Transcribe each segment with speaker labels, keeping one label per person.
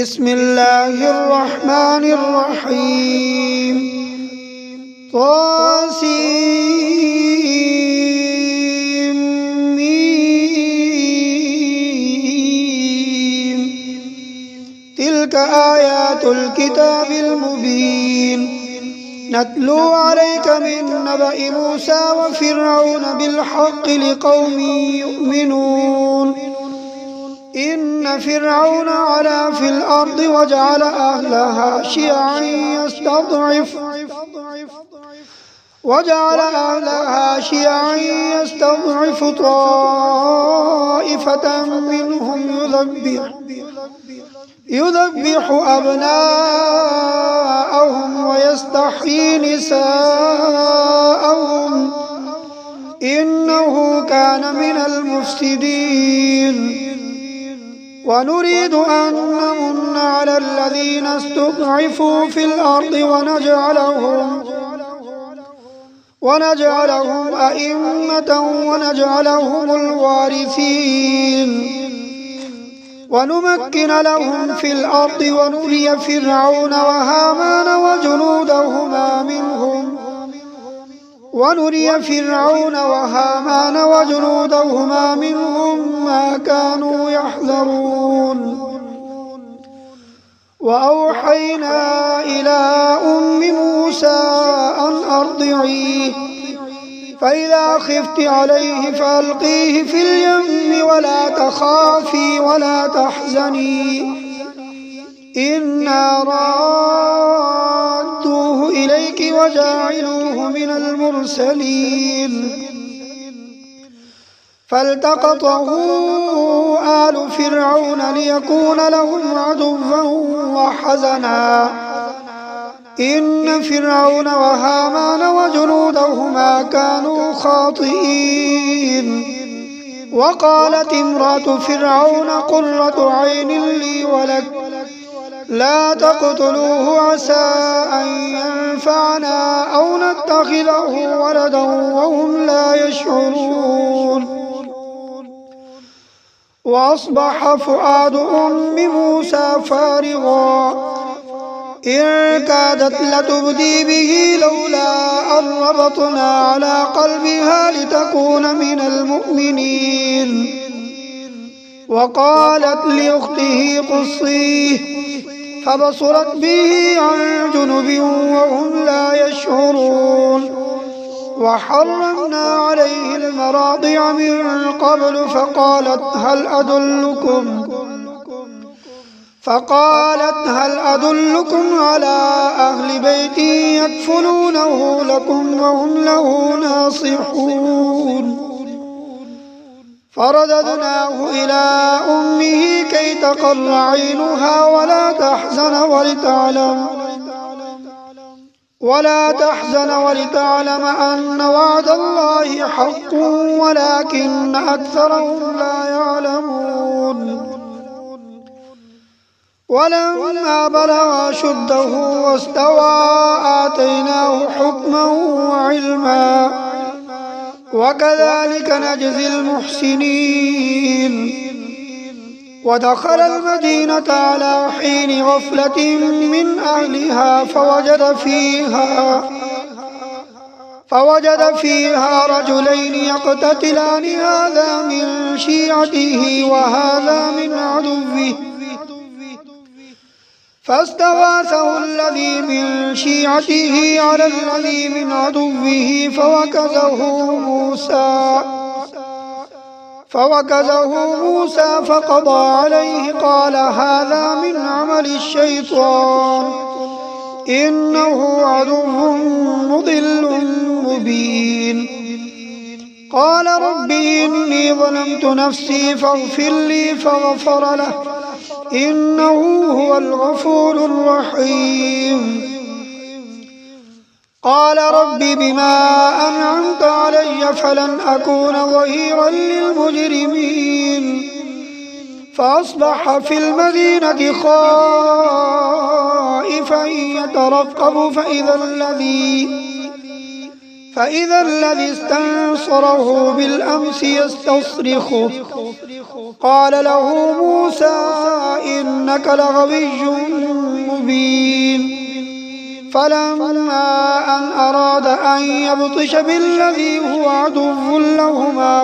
Speaker 1: بسم الله الرحمن الرحيم. طاسيم. تلك آيات الكتاب المبين نتلو عليك من نبأ موسى وفرعون بالحق لقوم يؤمنون. إن فرعون علا في الأرض وجعل أهلها شيعا يستضعف طائفة منهم يذبح أبناءهم ويستحيي نساءهم إنه كان من المفسدين. ونريد أن نمن على الذين استضعفوا في الأرض ونجعلهم أئمة ونجعلهم الوارثين ونمكن لهم في الأرض ونري فرعون وهامان وجنودهما منهم ما كانوا يحذرون. وأوحينا إلى أم موسى أن أرضعيه فإذا خفت عليه فألقيه في اليم ولا تخافي ولا تحزني إنا رادوه إليك وجاعلوه من المرسلين. فالتقطه آل فرعون ليكون لهم عدوا وحزنا إن فرعون وهامان وجنودهما كانوا خاطئين. وقالت امرأة فرعون قرة عين لي ولك لا تقتلوه عسى أن ينفعنا أو نتخذه ولدا وهم لا يشعرون. وأصبح فؤاد أم موسى فارغا إن كادت لتبدي به لولا أن ربطنا على قلبها لتكون من المؤمنين. وقالت لأخته قصيه فبصرت به عن جنب وهم لا يشعرون. وحرمنا عليه المراضع من قبل فقالت هل أدلكم على أهل بيت يكفلونه لكم وهم له ناصحون. فرددناه إلى أمه كي تقر عينها ولا تحزن ولتعلم أن وعد الله حق ولكن أكثرهم لا يعلمون. ولما بلغ أشده واستوى آتيناه حكما وعلما وكذلك نجزي المحسنين. ودخل المدينة على حين غفلة من أهلها فوجد فيها رجلين يقتتلان هذا من شيعته وهذا من عدوه فاستغاثه الذي من شيعته على الذي من عدوه فوكزه موسى فقضى عليه قال هذا من عمل الشيطان إنه عدو مضل مبين. قال رب إني ظلمت نفسي فاغفر لي فغفر له إنه هو الغفور الرحيم. قال رب بما أنعمت علي فلن أكون ظهيرا للمجرمين. فأصبح في المدينة خائفا يترقب فإذا الذي استنصره بالأمس يستصرخه قال له موسى إنك لغوي مبين فلما أن أراد أن يبطش بالذي هو عدو لهما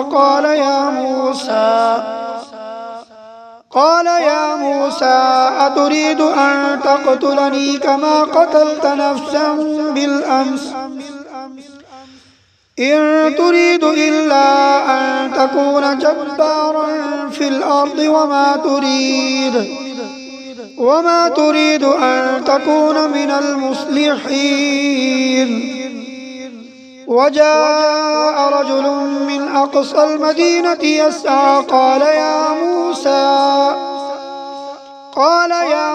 Speaker 1: قال يا موسى أتريد أن تقتلني كما قتلت نفسا بالأمس إن تريد إلا أن تكون جبارا في الأرض وما تريد أن تكون من المصلحين وجاء رجل من أقصى المدينة يسعى قال يا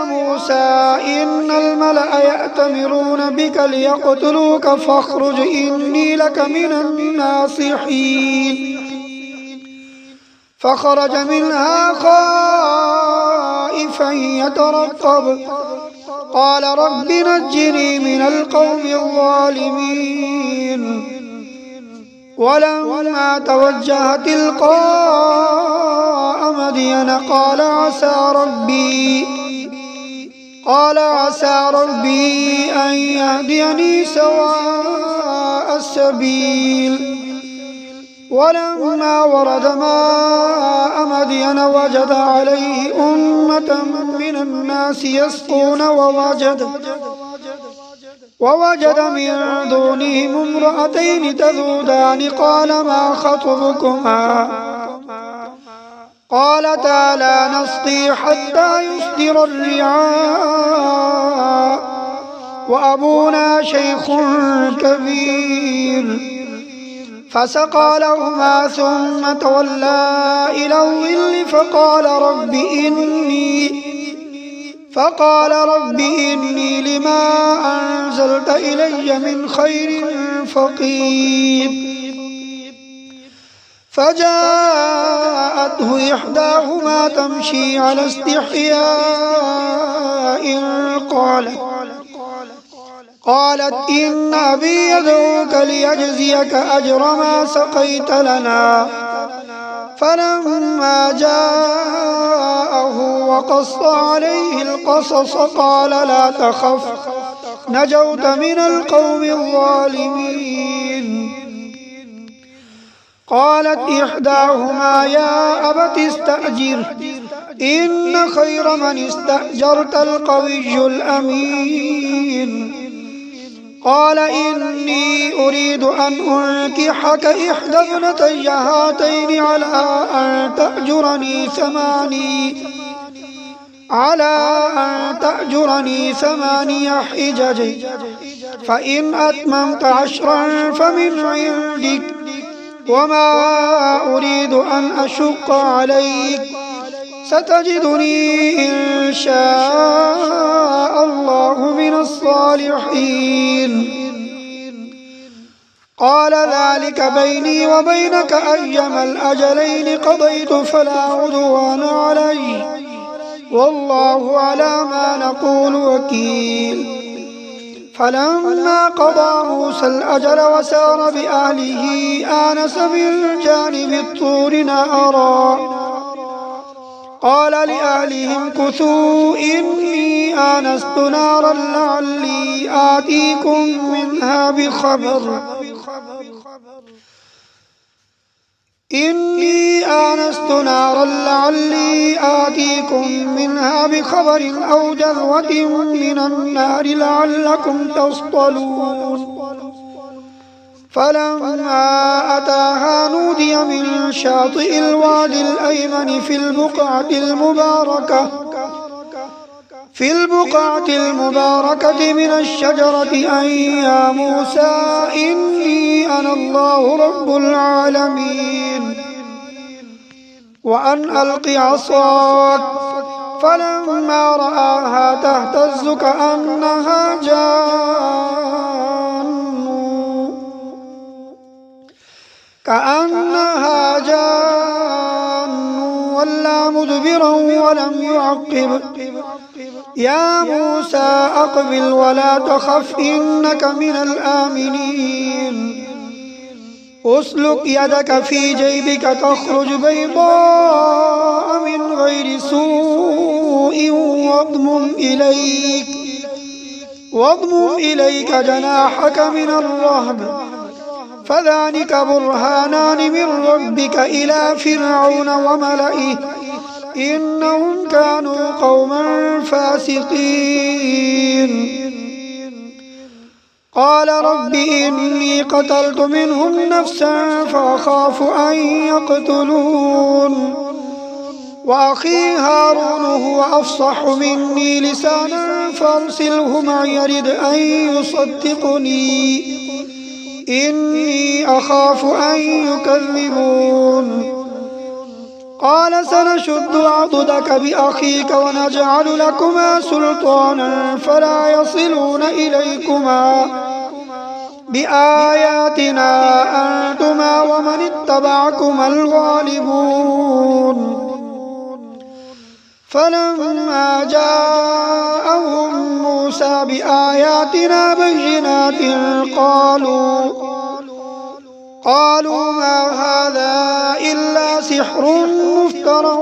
Speaker 1: موسى إن الملأ يأتمرون بك ليقتلوك فاخرج إني لك من الناصحين فخرج منها خائفا يترقب قال رب نجني من القوم الظالمين ولما توجه تلقاء مدين قال عسى ربي أن يهديني سواء السبيل ولما ورد ماء مدين وجد عليه أمة من الناس يسقون ووجد من دونهم امرأتين تذودان قال ما خطبكما قالتا لا نسقي حتى يصدر الرعاء وأبونا شيخ كبير فسقى لهما ثم تولى إلى الظل فقال رب إني لما أنزلت إلي من خير فقير فجاءته إحداهما تمشي على استحياء قالت إن أبي يدعوك ليجزيك أجر ما سقيت لنا فلما جاءه وقص عليه القصص قال لا تخف نجوت من القوم الظالمين قالت إحداهما يا أبت استأجر إن خير من استأجرت القوي الأمين قال إني أريد أن أنكحك إحدى ابنتي هاتين على أن تأجرني 8 حجج فإن أتممت 10 فمن عندك وما أريد أن أشق عليك ستجدني إن شاء الله من الصالحين قال ذلك بيني وبينك أيما الأجلين قضيت فلا عدوان علي والله على ما نقول وكيل فلما قضى موسى الأجل وسار بأهله آنس من جانب الطور نارا قال لأهلهم كثوا إني آنست نارا لعلي آتيكم منها بخبر أو جذوة من النار لعلكم تصطلون فلما أتاها نودي من شاطئ الوادي الأيمن في البقعة المباركة من الشجرة أن يا موسى إني أنا الله رب العالمين وأن ألق عصاك فلما رآها تهتز كأنها جان ولا مدبرا ولم يعقب يا موسى أقبل ولا تخف إنك من الآمنين أسلك يدك في جيبك تخرج بيضاء من غير سوء واضمم إليك جناحك من الرهب فذلك برهانان من ربك إلى فرعون وملئه إنهم كانوا قوما فاسقين. قال رب إني قتلت منهم نفسا فأخاف أن يقتلون وأخي هارون هو أفصح مني لسانا فأرسله معي يرد أن يصدقني إني أخاف أن يكذبون. قال سنشد عضدك بأخيك ونجعل لكما سلطانا فلا يصلون إليكما بآياتنا أنتما ومن اتبعكما الغالبون. فلما جاءهم موسى بآياتنا بينات قالوا ما هذا إلا سحر مفترى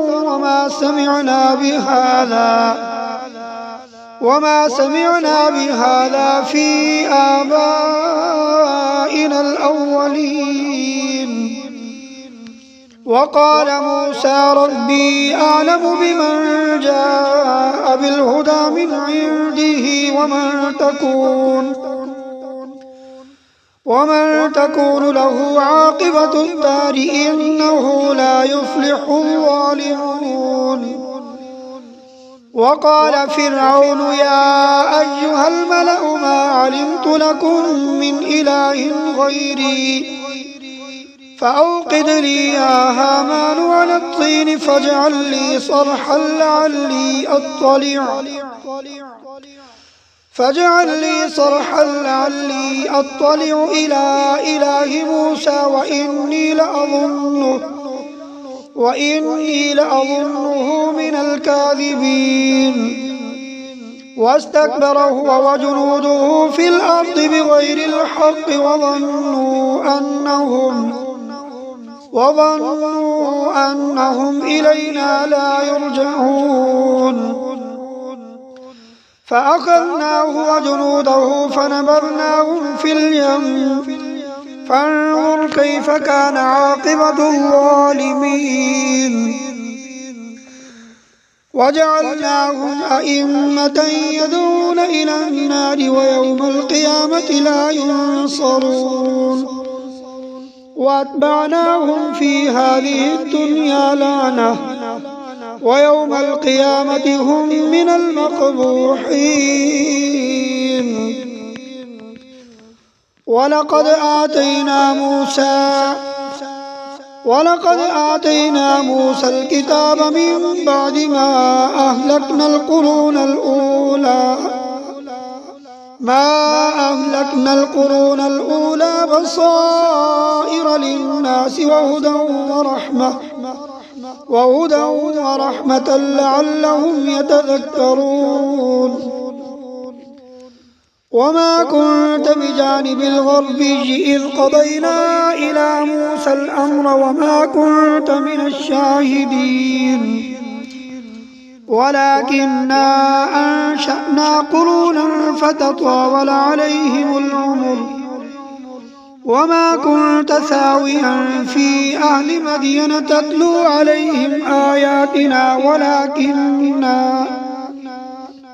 Speaker 1: وما سمعنا بهذا في آبائنا الأولين. وقال موسى ربي أعلم بمن جاء بالهدى من عنده ومن تكون له عاقبة الدار إنه لا يفلح الظالمون. وقال فرعون يا أيها الملأ ما علمت لكم من إله غيري فأوقد لي يا هامان على الطين فاجعل لي صرحا لعلي أطلع إلى إله موسى وإني لأظنه من الكاذبين. واستكبر هو وجنوده في الأرض بغير الحق وظنوا أنهم إلينا لا يرجعون. فأخذناه وجنوده فنبذناهم في اليم فانظر كيف كان عاقبة الظالمين. وجعلناهم أئمة يدعون إلى النار ويوم القيامة لا ينصرون. وأتبعناهم في هذه الدنيا لعنة ويوم القيامة هم من المقبوحين. ولقد آتينا موسى الكتاب من بعد ما أهلكنا القرون الأولى بصائر للناس وهدى ورحمة لعلهم يتذكرون. وما كنت بجانب الغربي إذ قضينا إلى موسى الأمر وما كنت من الشاهدين ولكننا أنشأنا قرونا فتطاول عليهم العمر وما كنت ثاويا في أهل مدين تتلو عليهم آياتنا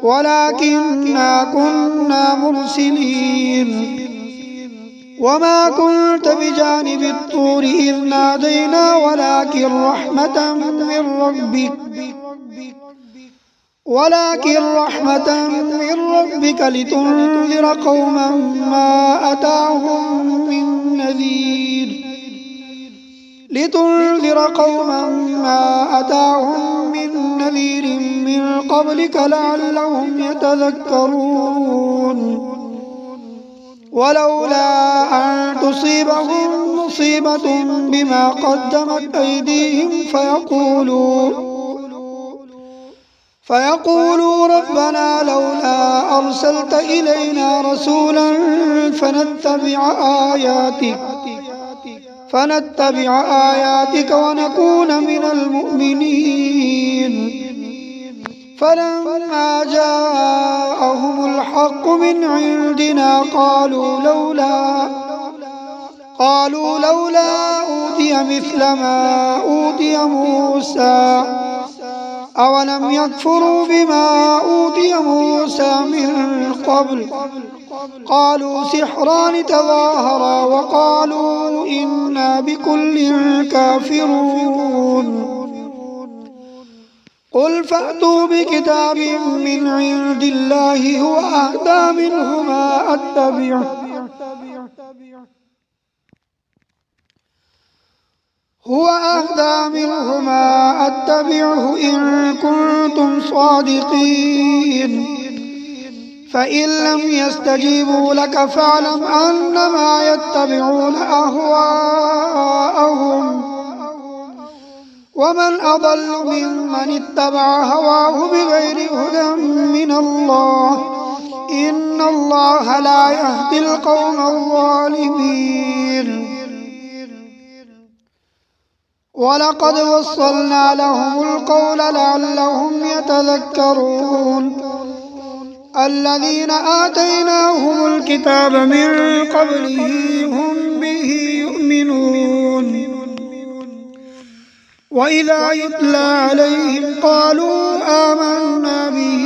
Speaker 1: ولكننا كنا مرسلين. وما كنت بجانب الطور إذ نادينا ولكن رحمة من ربك لتنذر قوما ما أتاهم من نذير من قبلك لعلهم يتذكرون. ولولا أن تصيبهم مصيبة بما قدمت أيديهم فيقولوا ربنا لولا أرسلت إلينا رسولا فنتبع آياتك ونكون من المؤمنين. فلما جاءهم الحق من عندنا قالوا لولا أوتي مثل ما أوتي موسى أولم يكفروا بما أوتي موسى من قبل قالوا سحران تظاهرا وقالوا إنا بكل كافرون. قل فأتوا بكتاب من عند الله هو أهدى منهما أتبعه إن كنتم صادقين. فإن لم يستجيبوا لك فاعلم أنما يتبعون أهواءهم ومن أضل ممن اتبع هواه بغير هدى من الله إن الله لا يهدي القوم الظالمين. ولقد وصلنا لهم القول لعلهم يتذكرون. الذين آتيناهم الكتاب من قبله هم به يؤمنون. وإذا يتلى عليهم قالوا آمنا به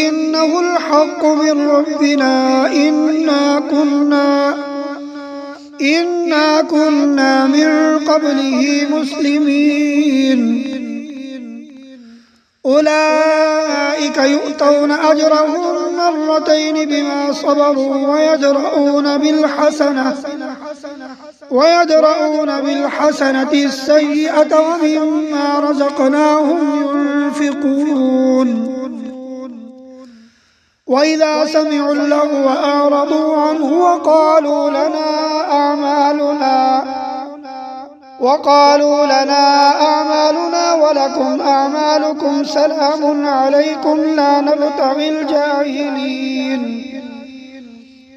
Speaker 1: إنه الحق من ربنا إنا كنا من قبله مسلمين. أولئك يؤتون أجرهم مرتين بما صبروا ويدرؤون بالحسنة السيئة ومما رزقناهم ينفقون. وإذا سمعوا اللغو أعرضوا عنه وقالوا لنا أعمالنا ولكم أعمالكم سلام عليكم لا نبتغي الجاهلين.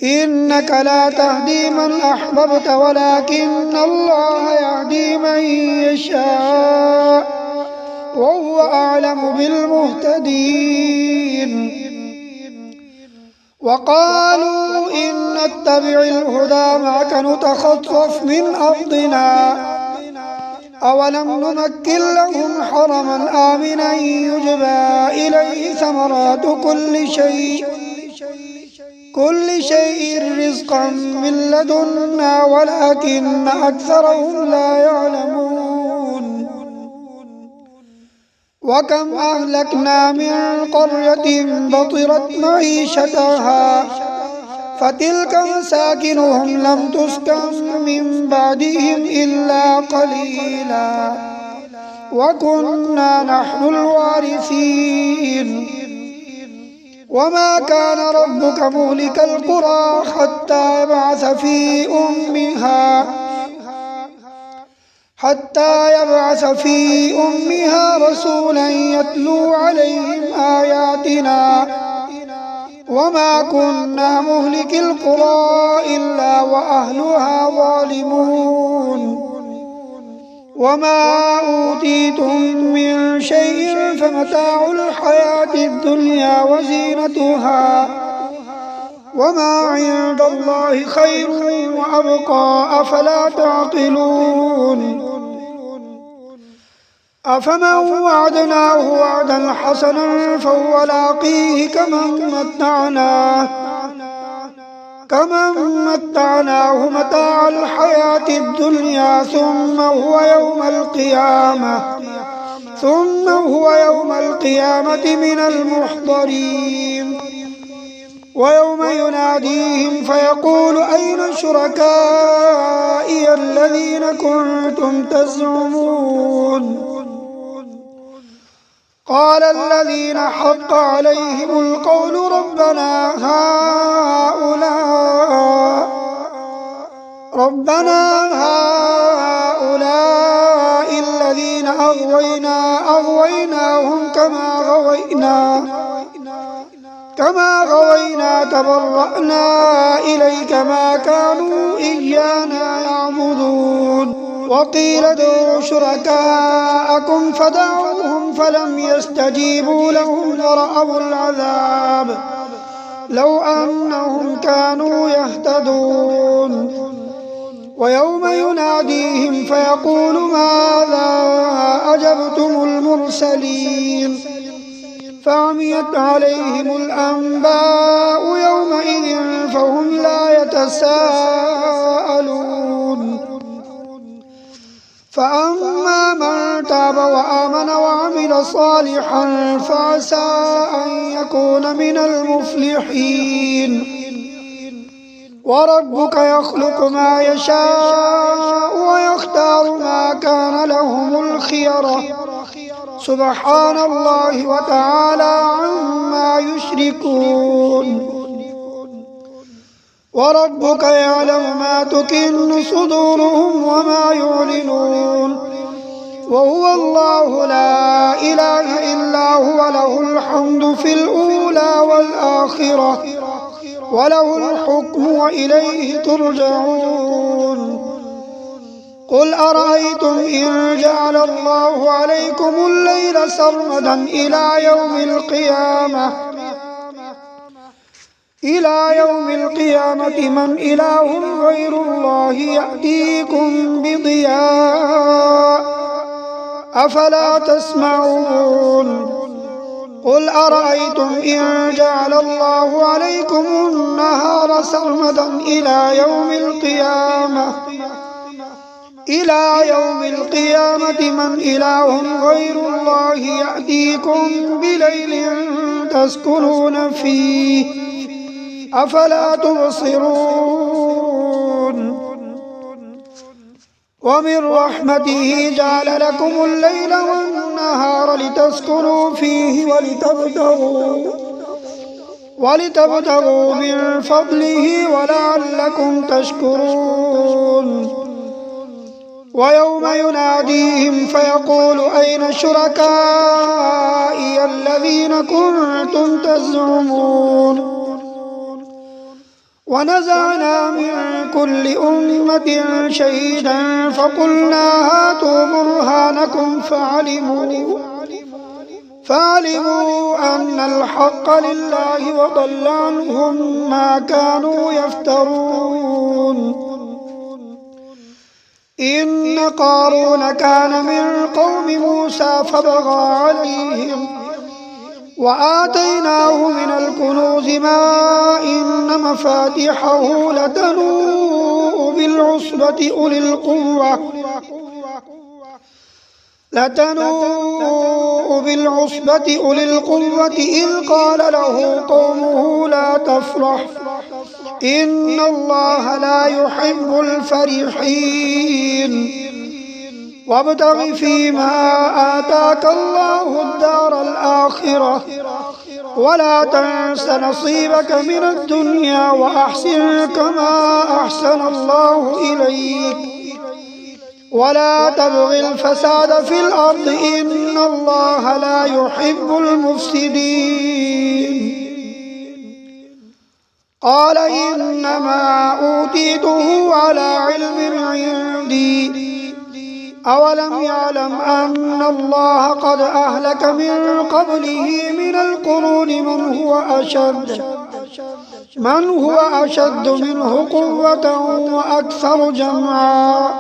Speaker 1: إنك لا تهدي من أحببت ولكن الله يهدي من يشاء وهو أعلم بالمهتدين. وقالوا إن نتبع الهدى معك نتخطف من أرضنا أولم نمكن لهم حرما آمنا يجبى إليه ثمرات كل شيء رزقا من لدنا ولكن أكثرهم لا يعلمون. وكم أهلكنا من قرية بطرت معيشتها فتلك مساكنهم لم تسكن من بعدهم إلا قليلا وكنا نحن الوارثين. وما كان ربك مهلك القرى حتى يبعث في أمها رسولا يتلو عليهم آياتنا وما كنا مهلك القرى إلا وأهلها ظالمون. وما أوتيتم من شيء فمتاع الحياة الدنيا وزينتها وما عند الله خير وأبقى أفلا تعقلون. أفمن وعدناه وعدا حسنا فهو لاقيه كمن متعناه متاع الحياة الدنيا ثم هو يوم القيامة من المحضرين. ويوم يناديهم فيقول أين شركائي الذين كنتم تزعمون قال الذين حق عليهم القول ربنا هؤلاء الذين أغويناهم كما غوينا تبرأنا إليك ما كانوا إيانا يعبدون. وقيل ادعوا شركاءكم فدعوهم فلم يستجيبوا لهم ورأوا العذاب لو أنهم كانوا يهتدون ويوم يناديهم فيقول ماذا أجبتم المرسلين فعميت عليهم الأنباء يومئذ فهم لا يتساءلون فأما من تاب وآمن وعمل صالحا فعسى أن يكون من المفلحين وربك يخلق ما يشاء ويختار ما كان لهم الخيرة سبحان الله وتعالى عما يشركون وربك يعلم ما تكن صدورهم وما يعلنون وهو الله لا إله إلا هو له الحمد في الأولى والآخرة وله الحكم وإليه ترجعون قل أرأيتم إن جعل الله عليكم الليل سرمدا إلى يوم القيامة من إله غير الله يأتيكم بضياء أفلا تسمعون قل أرأيتم إن جعل الله عليكم النهار سرمدا إلى يوم القيامة من إله غير الله يأتيكم بليل تسكنون فيه أفلا تبصرون ومن رحمته جعل لكم الليل والنهار لتسكنوا فيه ولتبتغوا من فضله ولعلكم تشكرون ويوم يناديهم فيقول أين شركائي الذين كنتم تزعمون ونزعنا من كل أمة شهيدا فقلنا هاتوا برهانكم فعلموا أن الحق لله وضل عنهم ما كانوا يفترون إن قارون كان من قوم موسى فبغى عليهم وآتيناه من الكنوز ما إن مفاتحه لتنوء بالعصبة أولي القوة إذ قال له قومه لا تفرح إن الله لا يحب الفرحين وابتغ فيما آتاك الله الدار الآخرة ولا تنس نصيبك من الدنيا وأحسن كما أحسن الله إليك ولا تبغ الفساد في الأرض إن الله لا يحب المفسدين قال إنما أوتيته على علم عندي أولم يعلم أن الله قد أهلك من قبله من القرون من هو أشد منه قوة وأكثر جمعا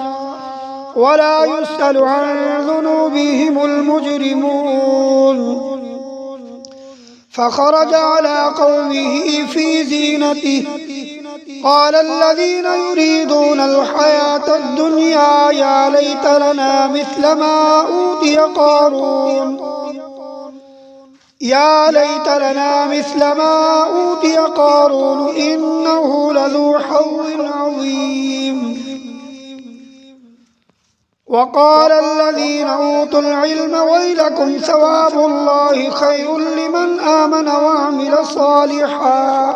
Speaker 1: ولا يسأل عن ذنوبهم المجرمون فخرج على قومه في زينته قال الذين يريدون الحياة الدنيا يا ليت لنا مثل ما أوتي قارون إنه لذو حظ عظيم وقال الذين أوتوا العلم ويلكم ثواب الله خير لمن آمن وعمل صالحا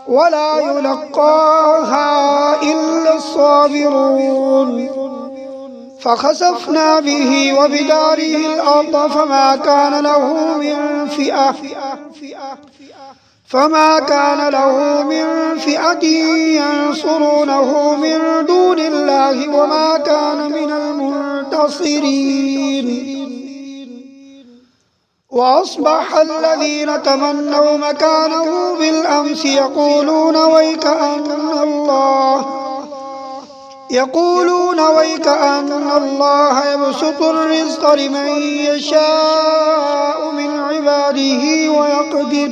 Speaker 1: ولا يلقاها إلا الصابرون فخسفنا به وبداره الأرض فما كان له من فئة فما كان له من فئة ينصرونه من دون الله وما كان من المنتصرين. وأصبح الذين تمنوا مكانه بالأمس يقولون ويكأن الله يبسط الرزق لمن يشاء من عباده ويقدر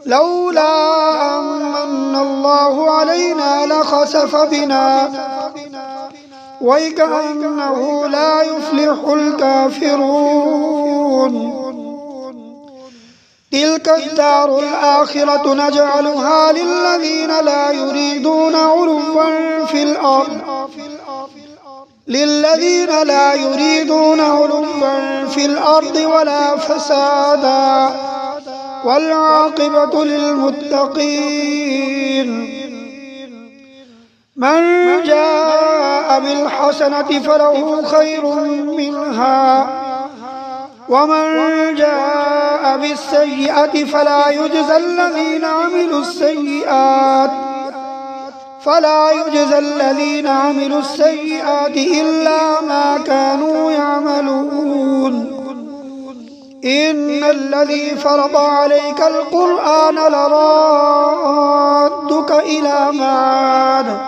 Speaker 1: لولا أمن الله علينا لخسف بنا ويكأنه لا يفلح الكافرون. تلك الدار الآخرة نجعلها للذين لا يريدون علوا في الأرض ولا فسادا والعاقبة للمتقين. من جاء بالحسنة فله خير منها ومن جاء بالسيئة فلا يجزى الذين عملوا السيئات إلا ما كانوا يعملون. إن الذي فرض عليك القرآن لرادك إلى معاد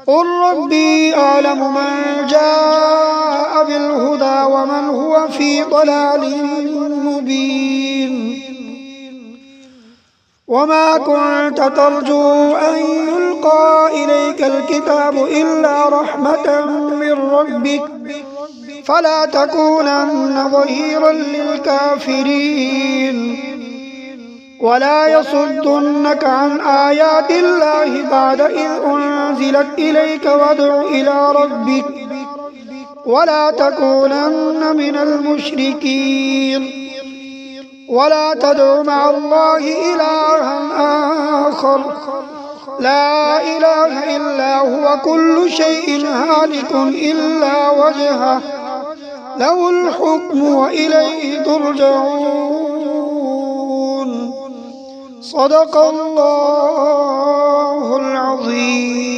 Speaker 1: قل ربي أعلم من جاء بالهدى ومن هو في ضلال مبين. وما كنت ترجو أن يلقى إليك الكتاب إلا رحمة من ربك فلا تكونن ظهيرا للكافرين. ولا يصدنك عن آيات الله بعد إذ أنزلت إليك وادع إلى ربك ولا تكونن من المشركين. ولا تدع مع الله إلها آخر لا إله إلا هو كل شيء هالك إلا وجهه له الحكم وإليه ترجعون. صدق الله العظيم.